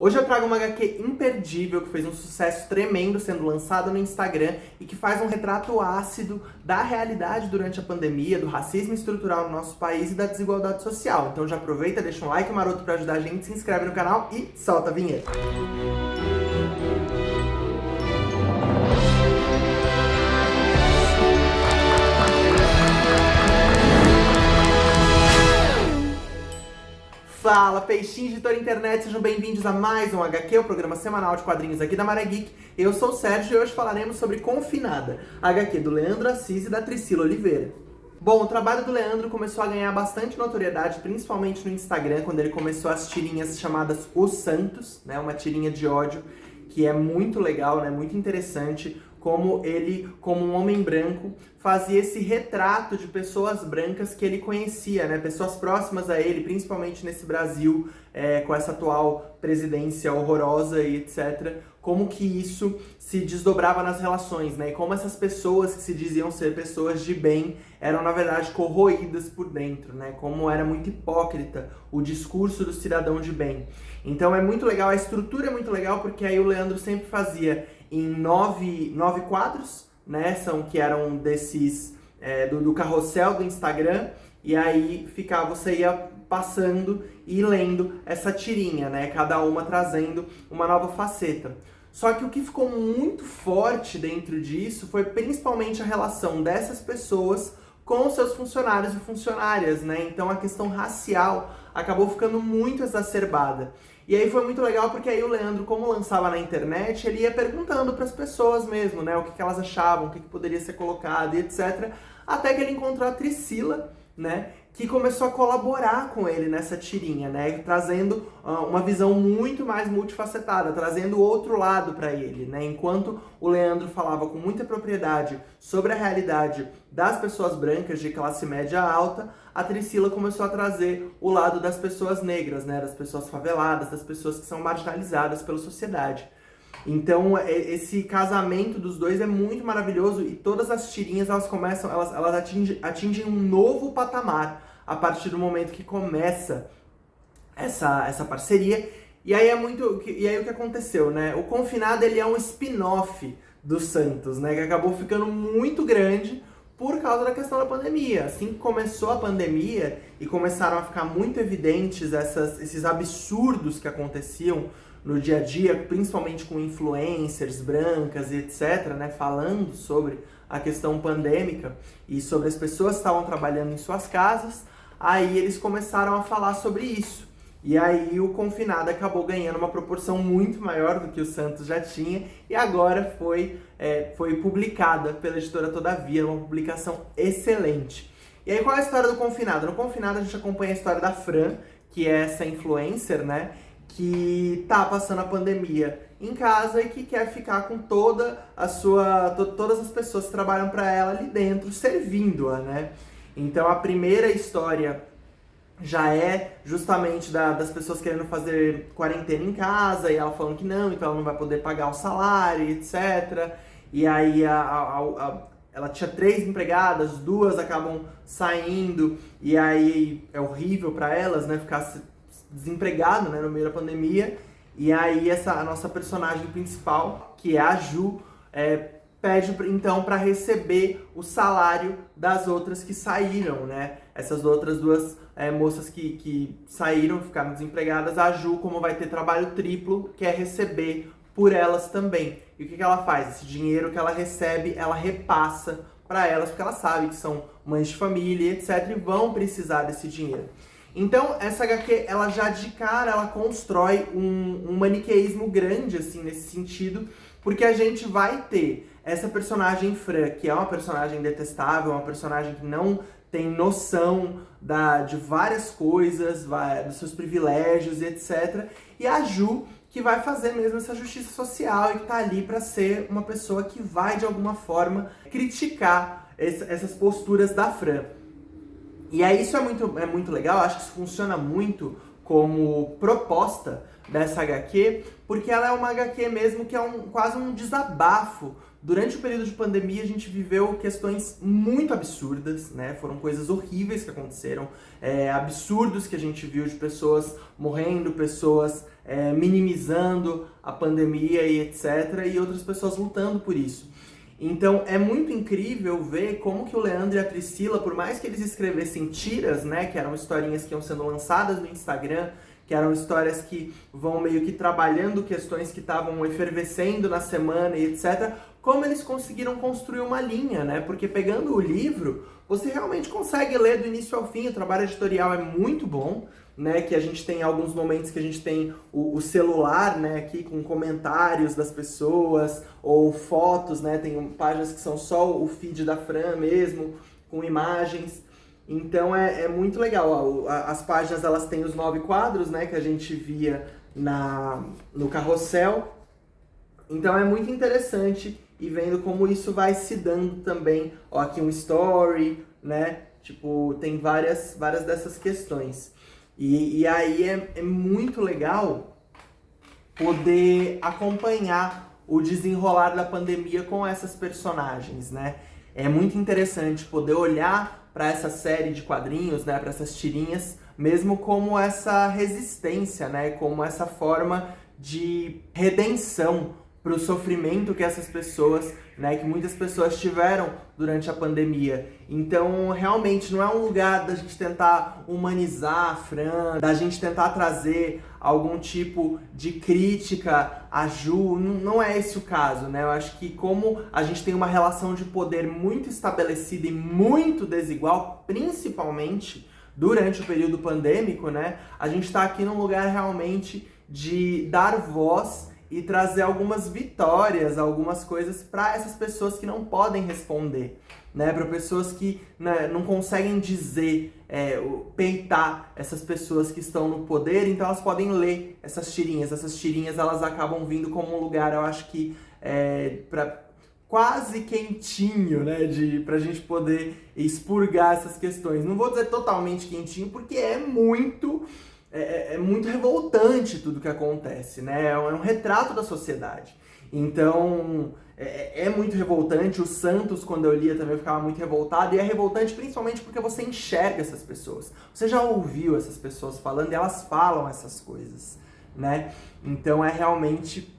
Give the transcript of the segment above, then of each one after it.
Hoje eu trago uma HQ imperdível que fez um sucesso tremendo sendo lançada no Instagram e que faz um retrato ácido da realidade durante a pandemia, do racismo estrutural no nosso país e da desigualdade social. Então já aproveita, deixa um like maroto pra ajudar a gente, se inscreve no canal e solta a vinheta. Fala, peixinhos de toda a internet, sejam bem-vindos a mais um HQ, o programa semanal de quadrinhos aqui da Maré Geek. Eu sou o Sérgio e hoje falaremos sobre Confinada, HQ do Leandro Assis e da Tricila Oliveira. Bom, o trabalho do Leandro começou a ganhar bastante notoriedade, principalmente no Instagram, quando ele começou as tirinhas chamadas Os Santos, né, uma tirinha de ódio que é muito legal, né, muito interessante, como ele, como um homem branco, fazia esse retrato de pessoas brancas que ele conhecia, né? Pessoas próximas a ele, principalmente nesse Brasil, com essa atual presidência horrorosa e etc. Como que isso se desdobrava nas relações, né? E como essas pessoas que se diziam ser pessoas de bem eram, na verdade, corroídas por dentro, né? Como era muito hipócrita o discurso do cidadão de bem. Então é muito legal, a estrutura é muito legal, porque aí o Leandro sempre fazia em nove quadros, né, que eram desses, do carrossel do Instagram, e aí você ia passando e lendo essa tirinha, né, cada uma trazendo uma nova faceta. Só que o que ficou muito forte dentro disso foi principalmente a relação dessas pessoas com seus funcionários e funcionárias, né, então a questão racial acabou ficando muito exacerbada. E aí foi muito legal porque aí o Leandro, como lançava na internet, ele ia perguntando para as pessoas mesmo, né, o que elas achavam, o que poderia ser colocado e etc. Até que ele encontrou a Tricila, né, que começou a colaborar com ele nessa tirinha, né, trazendo uma visão muito mais multifacetada, trazendo outro lado para ele, né, enquanto o Leandro falava com muita propriedade sobre a realidade das pessoas brancas de classe média alta, a Tricila começou a trazer o lado das pessoas negras, né, das pessoas faveladas, das pessoas que são marginalizadas pela sociedade. Então, esse casamento dos dois é muito maravilhoso e todas as tirinhas, elas atingem um novo patamar a partir do momento que começa essa parceria. E aí o que aconteceu, né? O Confinado, ele é um spin-off dos Santos, né? Que acabou ficando muito grande por causa da questão da pandemia. Assim que começou a pandemia e começaram a ficar muito evidentes esses absurdos que aconteciam no dia a dia, principalmente com influencers brancas e etc., né, falando sobre a questão pandêmica e sobre as pessoas que estavam trabalhando em suas casas, aí eles começaram a falar sobre isso. E aí o Confinado acabou ganhando uma proporção muito maior do que o Santos já tinha e agora foi publicada pela editora Todavia, uma publicação excelente. E aí qual é a história do Confinado? No Confinado a gente acompanha a história da Fran, que é essa influencer, né, que tá passando a pandemia em casa e que quer ficar com todas as pessoas que trabalham para ela ali dentro, servindo-a, né? Então a primeira história já é justamente das pessoas querendo fazer quarentena em casa e ela falando que não, então ela não vai poder pagar o salário, etc. E aí ela tinha 3 empregadas, 2 acabam saindo e aí é horrível para elas, né, ficar desempregado, né, no meio da pandemia. E aí a nossa personagem principal, que é a Ju, pede então para receber o salário das outras que saíram, né? Essas outras 2 moças que saíram, ficaram desempregadas, a Ju, como vai ter trabalho triplo, quer receber por elas também. E o que ela faz? Esse dinheiro que ela recebe, ela repassa para elas, porque ela sabe que são mães de família, etc, e vão precisar desse dinheiro. Então, essa HQ, ela já de cara, ela constrói um maniqueísmo grande, assim, nesse sentido, porque a gente vai ter essa personagem Fran, que é uma personagem detestável, uma personagem que não tem noção de várias coisas, dos seus privilégios e etc. E a Ju, que vai fazer mesmo essa justiça social e que tá ali para ser uma pessoa que vai, de alguma forma, criticar essas posturas da Fran. E aí isso é muito legal, acho que isso funciona muito como proposta dessa HQ, porque ela é uma HQ mesmo que é quase um desabafo. Durante o período de pandemia, a gente viveu questões muito absurdas, né? Foram coisas horríveis que aconteceram, absurdos que a gente viu de pessoas morrendo, pessoas minimizando a pandemia e etc. E outras pessoas lutando por isso. Então é muito incrível ver como que o Leandro e a Priscila, por mais que eles escrevessem tiras, né? Que eram historinhas que iam sendo lançadas no Instagram, que eram histórias que vão meio que trabalhando questões que estavam efervescendo na semana e etc., como eles conseguiram construir uma linha, né? Porque pegando o livro, você realmente consegue ler do início ao fim, o trabalho editorial é muito bom, né? Que a gente tem alguns momentos que a gente tem o celular, né? Aqui com comentários das pessoas, ou fotos, né? Tem páginas que são só o feed da Fran mesmo, com imagens. Então é muito legal, as páginas elas têm os 9 quadros, né, que a gente via no carrossel. Então é muito interessante ir vendo como isso vai se dando também. Ó, aqui um story, né, tipo, tem várias dessas questões. E aí é muito legal poder acompanhar o desenrolar da pandemia com essas personagens, né. É muito interessante poder olhar para essa série de quadrinhos, né, para essas tirinhas, mesmo como essa resistência, né, como essa forma de redenção para o sofrimento que essas pessoas, né, que muitas pessoas tiveram durante a pandemia. Então, realmente, não é um lugar da gente tentar humanizar a Fran, da gente tentar trazer algum tipo de crítica a Ju, não é esse o caso, né? Eu acho que como a gente tem uma relação de poder muito estabelecida e muito desigual, principalmente durante o período pandêmico, né? A gente está aqui num lugar realmente de dar voz e trazer algumas vitórias, algumas coisas para essas pessoas que não podem responder, né? Para pessoas que, né, não conseguem dizer, peitar essas pessoas que estão no poder, então elas podem ler essas tirinhas. Essas tirinhas elas acabam vindo como um lugar, eu acho que quase quentinho, né, pra gente poder expurgar essas questões. Não vou dizer totalmente quentinho, porque é muito revoltante tudo que acontece, né? É um retrato da sociedade. Então, é muito revoltante. O Santos, quando eu lia também, eu ficava muito revoltado. E é revoltante principalmente porque você enxerga essas pessoas. Você já ouviu essas pessoas falando e elas falam essas coisas, né? Então, é realmente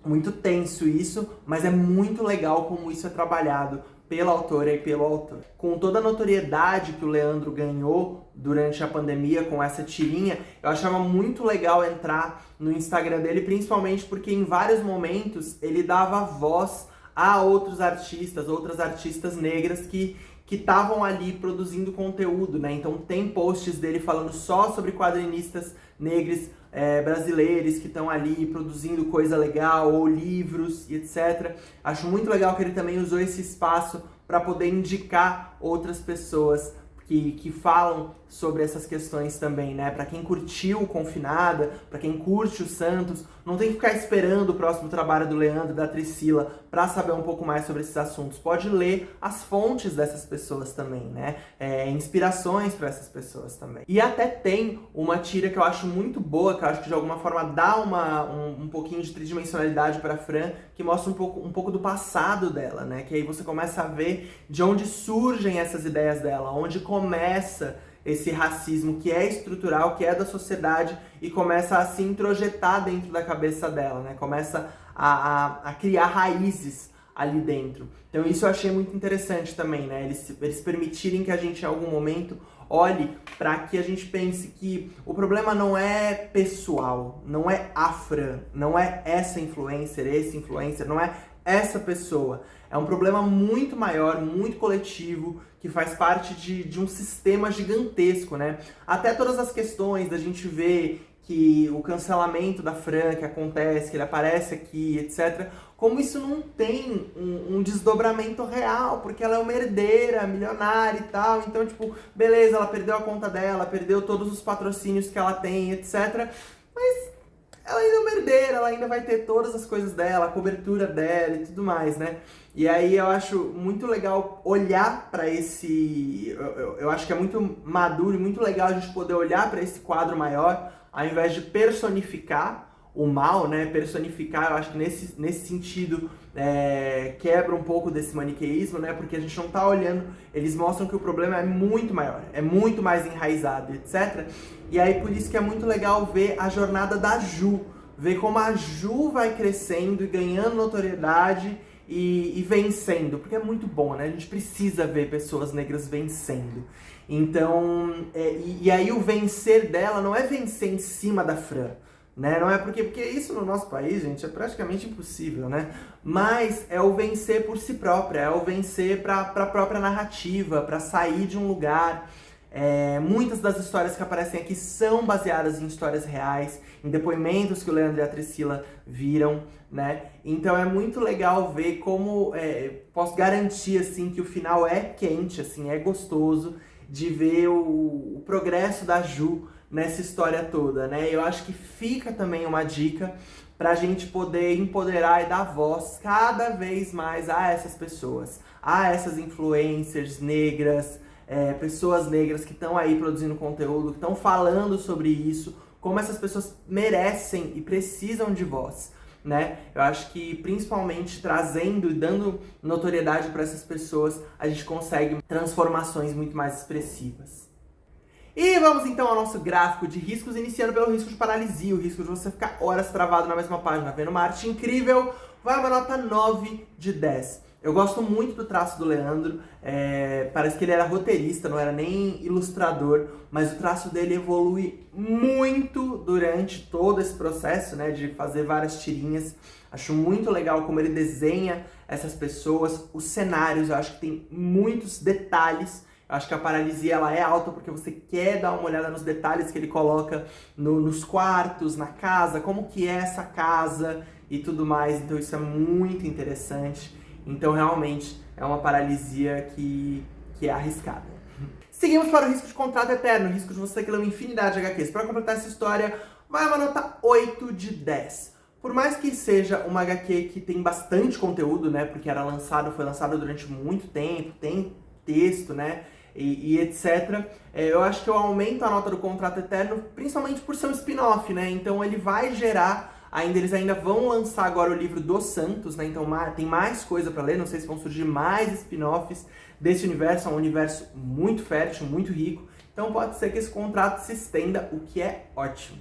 muito tenso isso, mas é muito legal como isso é trabalhado pela autora e pelo autor. Com toda a notoriedade que o Leandro ganhou durante a pandemia com essa tirinha, eu achava muito legal entrar no Instagram dele, principalmente porque em vários momentos ele dava voz a outras artistas negras que estavam ali produzindo conteúdo, né? Então tem posts dele falando só sobre quadrinistas negros brasileiros que estão ali produzindo coisa legal, ou livros e etc. Acho muito legal que ele também usou esse espaço para poder indicar outras pessoas que falam sobre essas questões também, né? Para quem curtiu o Confinada, para quem curte o Santos, não tem que ficar esperando o próximo trabalho do Leandro e da Priscila para saber um pouco mais sobre esses assuntos. Pode ler as fontes dessas pessoas também, né? Inspirações para essas pessoas também. E até tem uma tira que eu acho muito boa, que eu acho que de alguma forma dá um pouquinho de tridimensionalidade para Fran, que mostra um pouco do passado dela, né? Que aí você começa a ver de onde surgem essas ideias dela, onde começa esse racismo que é estrutural, que é da sociedade e começa a se introjetar dentro da cabeça dela, né? Começa a criar raízes ali dentro. Então isso eu achei muito interessante também, né? Eles permitirem que a gente em algum momento olhe para que a gente pense que o problema não é pessoal, não é a Fran, não é essa influencer, esse influencer, não é essa pessoa. É um problema muito maior, muito coletivo, que faz parte de um sistema gigantesco, né? Até todas as questões da gente ver que o cancelamento da Fran que acontece, que ele aparece aqui, etc. Como isso não tem um desdobramento real, porque ela é uma herdeira, milionária e tal. Então, tipo, beleza, ela perdeu a conta dela, perdeu todos os patrocínios que ela tem, etc. Mas ela ainda é uma herdeira, ela ainda vai ter todas as coisas dela, a cobertura dela e tudo mais, né? E aí eu acho muito legal olhar para esse... Eu acho que é muito maduro e muito legal a gente poder olhar para esse quadro maior, ao invés de personificar o mal, né, personificar, eu acho que nesse sentido quebra um pouco desse maniqueísmo, né, porque a gente não tá olhando, eles mostram que o problema é muito maior, é muito mais enraizado, etc. E aí por isso que é muito legal ver a jornada da Ju, ver como a Ju vai crescendo e ganhando notoriedade e vencendo, porque é muito bom, né, a gente precisa ver pessoas negras vencendo. Então, e aí o vencer dela não é vencer em cima da Fran, né? Não é porque isso no nosso país, gente, é praticamente impossível, né? Mas é o vencer por si própria, é o vencer para a própria narrativa, para sair de um lugar. Muitas das histórias que aparecem aqui são baseadas em histórias reais, em depoimentos que o Leandro e a Priscila viram, né? Então é muito legal ver como, posso garantir, assim, que o final é quente, assim, é gostoso de ver o progresso da Ju nessa história toda, né? Eu acho que fica também uma dica pra gente poder empoderar e dar voz cada vez mais a essas pessoas, a essas influencers negras, pessoas negras que estão aí produzindo conteúdo, que estão falando sobre isso, como essas pessoas merecem e precisam de voz, né? Eu acho que principalmente trazendo e dando notoriedade para essas pessoas, a gente consegue transformações muito mais expressivas. E vamos então ao nosso gráfico de riscos, iniciando pelo risco de paralisia, o risco de você ficar horas travado na mesma página, vendo uma arte incrível, vai uma nota 9 de 10. Eu gosto muito do traço do Leandro, parece que ele era roteirista, não era nem ilustrador, mas o traço dele evolui muito durante todo esse processo, né, de fazer várias tirinhas. Acho muito legal como ele desenha essas pessoas, os cenários, eu acho que tem muitos detalhes. Eu acho que a paralisia ela é alta porque você quer dar uma olhada nos detalhes que ele coloca nos quartos, na casa, como que é essa casa e tudo mais. Então isso é muito interessante. Então realmente é uma paralisia que é arriscada. Seguimos para o risco de contrato eterno, o risco de você que lê uma infinidade de HQs. Para completar essa história, vai uma nota 8 de 10. Por mais que seja uma HQ que tem bastante conteúdo, né, porque foi lançado durante muito tempo, tem texto, né, e etc. Eu acho que eu aumento a nota do Contrato Eterno, principalmente por ser um spin-off, né? Então ele vai gerar, eles ainda vão lançar agora o livro dos Santos, né? Então tem mais coisa pra ler, não sei se vão surgir mais spin-offs desse universo, é um universo muito fértil, muito rico. Então pode ser que esse contrato se estenda, o que é ótimo.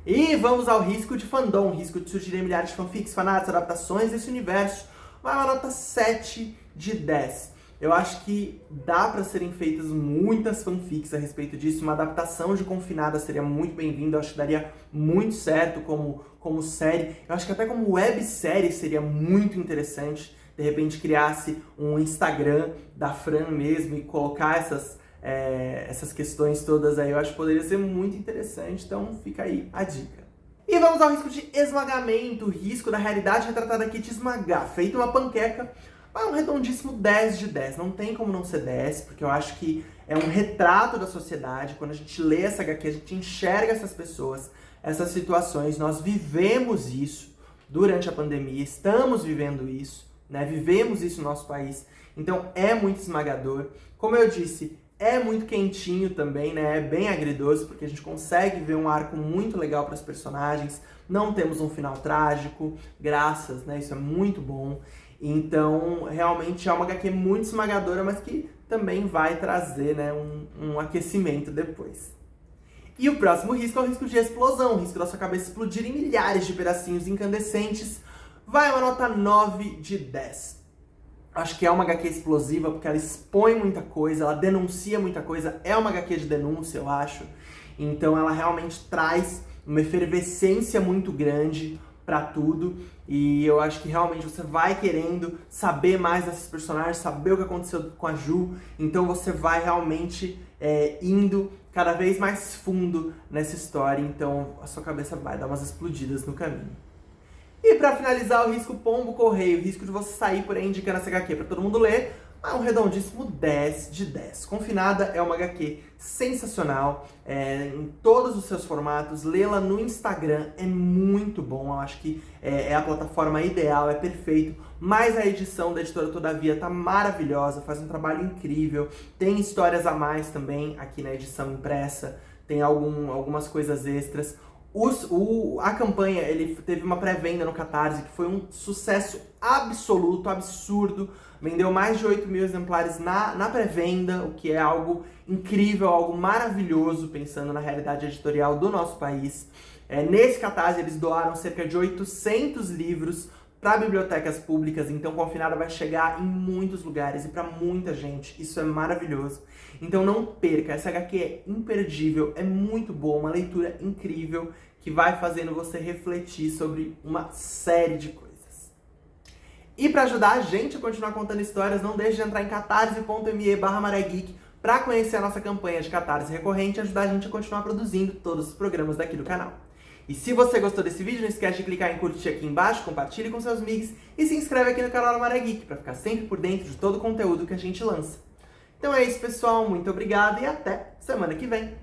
E vamos ao risco de fandom, risco de surgirem milhares de fanfics, fanarts, adaptações desse universo. Vai uma nota 7 de 10. Eu acho que dá para serem feitas muitas fanfics a respeito disso. Uma adaptação de Confinada seria muito bem-vinda. Eu acho que daria muito certo como série. Eu acho que até como websérie seria muito interessante. De repente criasse um Instagram da Fran mesmo e colocar essas questões todas aí. Eu acho que poderia ser muito interessante. Então fica aí a dica. E vamos ao risco de esmagamento. O risco da realidade retratada aqui te esmagar. Feito uma panqueca. Vai um redondíssimo 10 de 10, não tem como não ser 10, porque eu acho que é um retrato da sociedade. Quando a gente lê essa HQ, a gente enxerga essas pessoas, essas situações. Nós vivemos isso durante a pandemia, estamos vivendo isso, né? Vivemos isso no nosso país, então é muito esmagador. Como eu disse, é muito quentinho também, né? É bem agridoce, porque a gente consegue ver um arco muito legal para os personagens. Não temos um final trágico, graças, né? Isso é muito bom. Então, realmente é uma HQ muito esmagadora, mas que também vai trazer, né, um aquecimento depois. E o próximo risco é o risco de explosão, o risco da sua cabeça explodir em milhares de pedacinhos incandescentes. Vai uma nota 9 de 10. Acho que é uma HQ explosiva porque ela expõe muita coisa, ela denuncia muita coisa, é uma HQ de denúncia, eu acho. Então ela realmente traz uma efervescência muito grande pra tudo, e eu acho que realmente você vai querendo saber mais desses personagens, saber o que aconteceu com a Ju, então você vai realmente indo cada vez mais fundo nessa história, então a sua cabeça vai dar umas explodidas no caminho. E pra finalizar, o risco pombo correio, o risco de você sair por aí indicando essa HQ pra todo mundo ler, é um redondíssimo 10 de 10. Confinada é uma HQ sensacional, em todos os seus formatos. Lê-la no Instagram é muito bom, eu acho que é a plataforma ideal, é perfeito. Mas a edição da editora Todavia tá maravilhosa, faz um trabalho incrível. Tem histórias a mais também aqui na edição impressa, tem algumas coisas extras. A campanha, ele teve uma pré-venda no Catarse que foi um sucesso absoluto, absurdo. Vendeu mais de 8 mil exemplares na pré-venda, o que é algo incrível, algo maravilhoso, pensando na realidade editorial do nosso país. Nesse Catarse, eles doaram cerca de 800 livros para bibliotecas públicas, então Confinada vai chegar em muitos lugares e para muita gente. Isso é maravilhoso. Então não perca, essa HQ é imperdível, é muito boa, uma leitura incrível que vai fazendo você refletir sobre uma série de coisas. E para ajudar a gente a continuar contando histórias, não deixe de entrar em catarse.me/maregeek para conhecer a nossa campanha de Catarse recorrente e ajudar a gente a continuar produzindo todos os programas daqui do canal. E se você gostou desse vídeo, não esquece de clicar em curtir aqui embaixo, compartilhe com seus amigos e se inscreve aqui no canal da Maregeek para ficar sempre por dentro de todo o conteúdo que a gente lança. Então é isso, pessoal. Muito obrigado e até semana que vem.